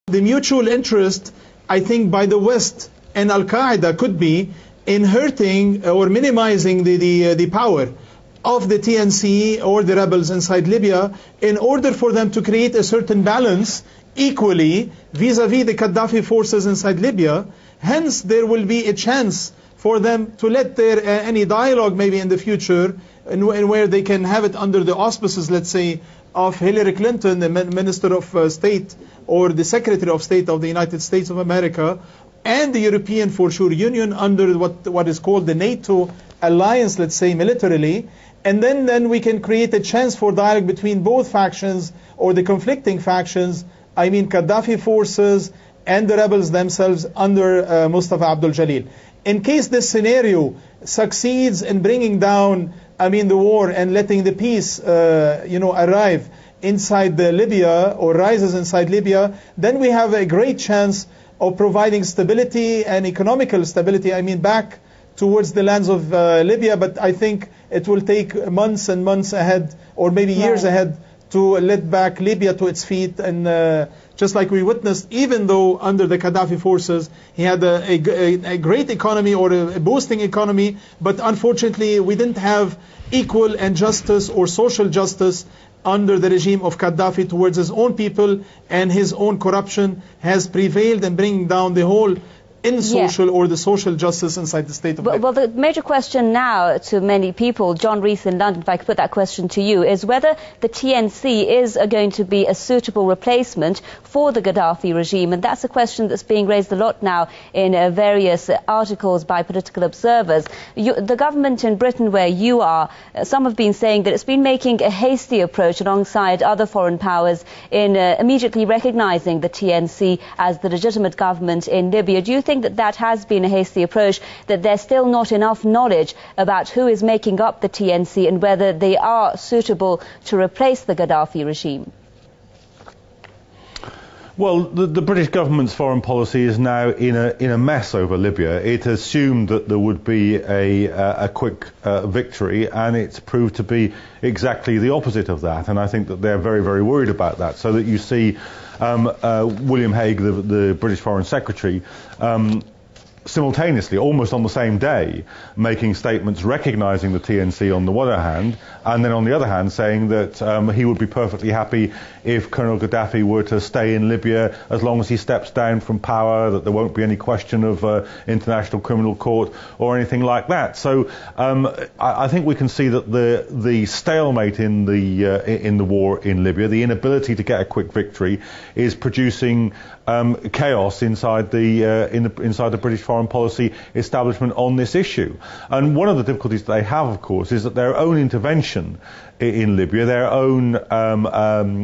The mutual interest, I think, by the West and Al-Qaeda could be in hurting or minimizing the power of the TNC or the rebels inside Libya in order for them to create a certain balance equally vis-a-vis the Gaddafi forces inside Libya. Hence, there will be a chance for them to let their any dialogue maybe in the future and where they can have it under the auspices, let's say, of Hillary Clinton, the Minister of State or the Secretary of State of the United States of America, and the European, for sure, Union under what is called the NATO alliance, let's say, militarily. And then we can create a chance for dialogue between both factions or the conflicting factions, I mean Gaddafi forces and the rebels themselves under Mustafa Abdul Jalil. In case this scenario succeeds in bringing down, I mean, the war and letting the peace, arrive inside Libya or rises inside Libya, then we have a great chance of providing stability and economical stability, I mean, back towards the lands of Libya. But I think it will take months and months ahead, or maybe years ahead, to let back Libya to its feet. And just like we witnessed, even though under the Gaddafi forces, he had a great economy or a boosting economy, but unfortunately we didn't have equal and justice or social justice under the regime of Gaddafi towards his own people, and his own corruption has prevailed in bringing down the whole social or the social justice inside the state of Libya. Well, the major question now to many people, John Reith in London, if I could put that question to you, is whether the TNC is going to be a suitable replacement for the Gaddafi regime. And that's a question that's being raised a lot now in various articles by political observers. The government in Britain, where you are, some have been saying that it's been making a hasty approach alongside other foreign powers in immediately recognizing the TNC as the legitimate government in Libya. Do you think that has been a hasty approach, that there's still not enough knowledge about who is making up the TNC and whether they are suitable to replace the Gaddafi regime? Well, the British government's foreign policy is now in a mess over Libya. It assumed that there would be a quick victory, and it's proved to be exactly the opposite of that. And I think that they're very, very worried about that. So that you see William Hague, the British Foreign Secretary, simultaneously, almost on the same day, making statements recognising the TNC on the one hand, and then on the other hand saying that he would be perfectly happy if Colonel Gaddafi were to stay in Libya as long as he steps down from power, that there won't be any question of International Criminal Court or anything like that. So I think we can see that the stalemate in the war in Libya, the inability to get a quick victory, is producing chaos inside the British foreign policy establishment on this issue. And one of the difficulties they have, of course, is that their own intervention in Libya, their own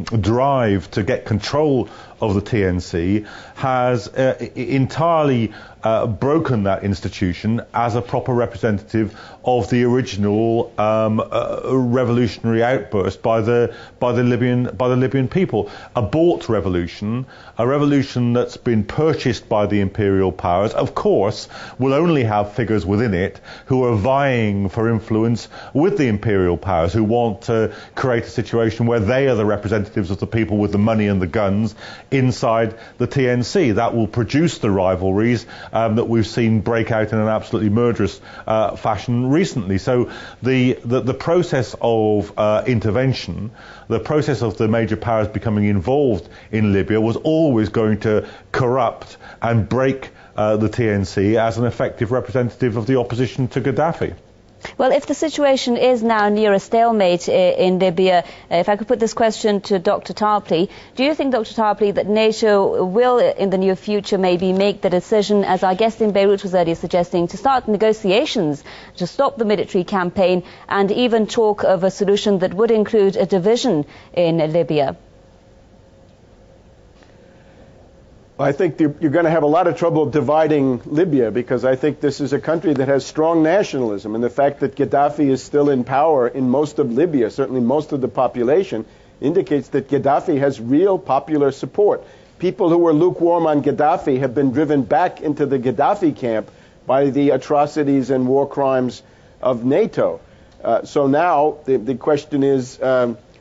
drive to get control of the TNC, has entirely broken that institution as a proper representative of the original revolutionary outburst by the Libyan people. A bought revolution, a revolution that's been purchased by the imperial powers, of course, will only have figures within it who are vying for influence with the imperial powers, who want to create a situation where they are the representatives of the people with the money and the guns inside the TNC. That will produce the rivalries that we've seen break out in an absolutely murderous fashion recently. So the process of intervention, the process of the major powers becoming involved in Libya, was always going to corrupt and break the TNC as an effective representative of the opposition to Gaddafi. Well, if the situation is now near a stalemate in Libya, if I could put this question to Dr. Tarpley, do you think, Dr. Tarpley, that NATO will, in the near future, maybe make the decision, as our guest in Beirut was earlier suggesting, to start negotiations to stop the military campaign and even talk of a solution that would include a division in Libya? I think you're going to have a lot of trouble dividing Libya, because I think this is a country that has strong nationalism, and the fact that Gaddafi is still in power in most of Libya, certainly most of the population, indicates that Gaddafi has real popular support. People who were lukewarm on Gaddafi have been driven back into the Gaddafi camp by the atrocities and war crimes of NATO. So now the question is,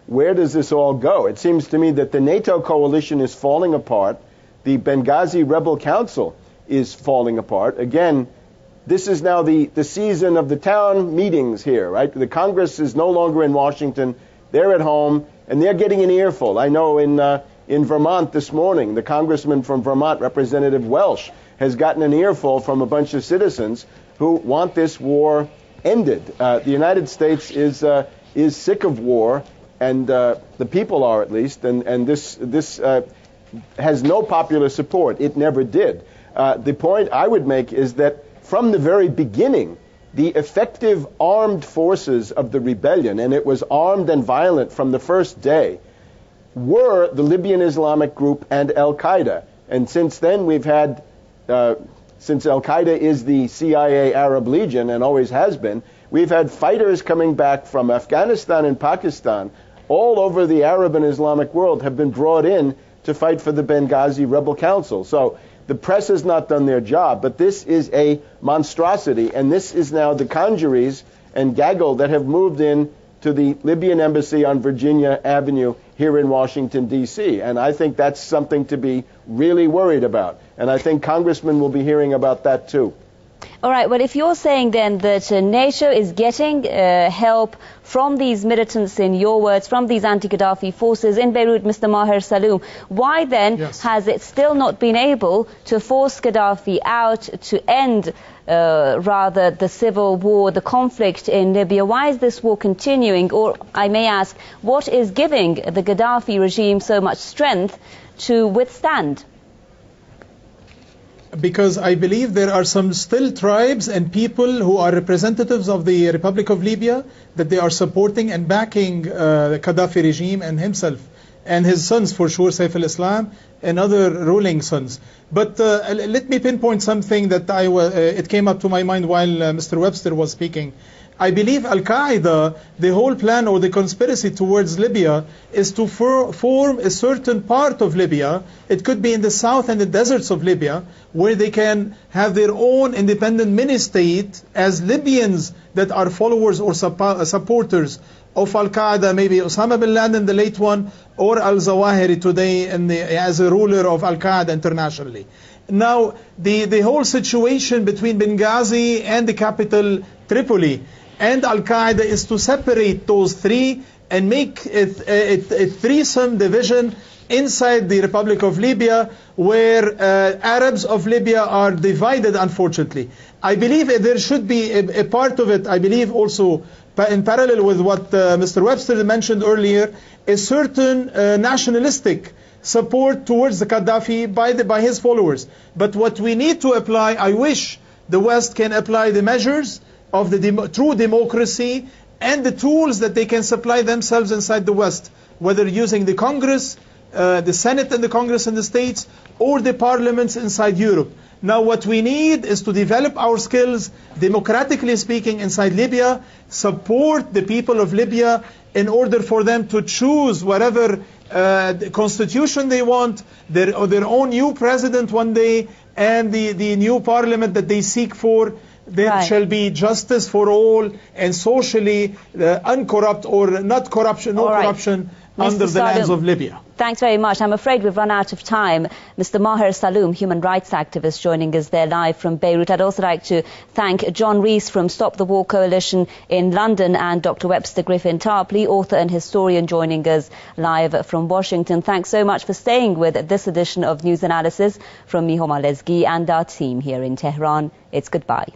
where does this all go? It seems to me that the NATO coalition is falling apart. The Benghazi Rebel Council is falling apart. Again, this is now the season of the town meetings here, right? The Congress is no longer in Washington. They're at home, and they're getting an earful. I know in Vermont this morning, the congressman from Vermont, Representative Welsh, has gotten an earful from a bunch of citizens who want this war ended. The United States is sick of war, and the people are at least, and this has no popular support. It never did. The point I would make is that from the very beginning, the effective armed forces of the rebellion, and it was armed and violent from the first day, were the Libyan Islamic group and Al-Qaeda. And since then we've had, since Al-Qaeda is the CIA Arab Legion and always has been, we've had fighters coming back from Afghanistan and Pakistan all over the Arab and Islamic world have been brought in to fight for the Benghazi Rebel Council. So the press has not done their job, but this is a monstrosity, and this is now the conjuries and gaggle that have moved in to the Libyan embassy on Virginia Avenue here in Washington, D.C. And I think that's something to be really worried about. And I think congressmen will be hearing about that too. All right, well, if you're saying then that NATO is getting help from these militants, in your words, from these anti-Gaddafi forces in Beirut, Mr. Majer Saloom, why then has it still not been able to force Gaddafi out, to end rather the civil war, the conflict in Libya? Why is this war continuing? Or I may ask, what is giving the Gaddafi regime so much strength to withstand? Because I believe there are some still tribes and people who are representatives of the Republic of Libya that they are supporting and backing the Gaddafi regime and himself and his sons, for sure, Saif al-Islam and other ruling sons. But let me pinpoint something that it came up to my mind while Mr. Webster was speaking. I believe Al-Qaeda, the whole plan or the conspiracy towards Libya is to form a certain part of Libya. It could be in the south and the deserts of Libya, where they can have their own independent mini-state as Libyans that are followers or supporters of Al-Qaeda, maybe Osama bin Laden, the late one, or al-Zawahiri today as a ruler of Al-Qaeda internationally. Now, the whole situation between Benghazi and the capital Tripoli and Al-Qaeda is to separate those three and make a threesome division inside the Republic of Libya, where Arabs of Libya are divided, unfortunately. I believe there should be a part of it, I believe also in parallel with what Mr. Webster mentioned earlier, a certain nationalistic support towards the Gaddafi by his followers. But what we need to apply, I wish the West can apply the measures of the true democracy and the tools that they can supply themselves inside the West, whether using the Congress, the Senate and the Congress in the States, or the parliaments inside Europe. Now what we need is to develop our skills, democratically speaking, inside Libya, support the people of Libya in order for them to choose whatever constitution they want, their own new president one day, and the new parliament that they seek for. There shall be justice for all and socially uncorrupt or not corruption, no corruption under the lands of Libya. Thanks very much. I'm afraid we've run out of time. Mr. Majer Saloom, human rights activist, joining us there live from Beirut. I'd also like to thank John Rees from Stop the War Coalition in London and Dr. Webster Griffin Tarpley, author and historian, joining us live from Washington. Thanks so much for staying with this edition of News Analysis from me, Homa Lezgi, and our team here in Tehran. It's goodbye.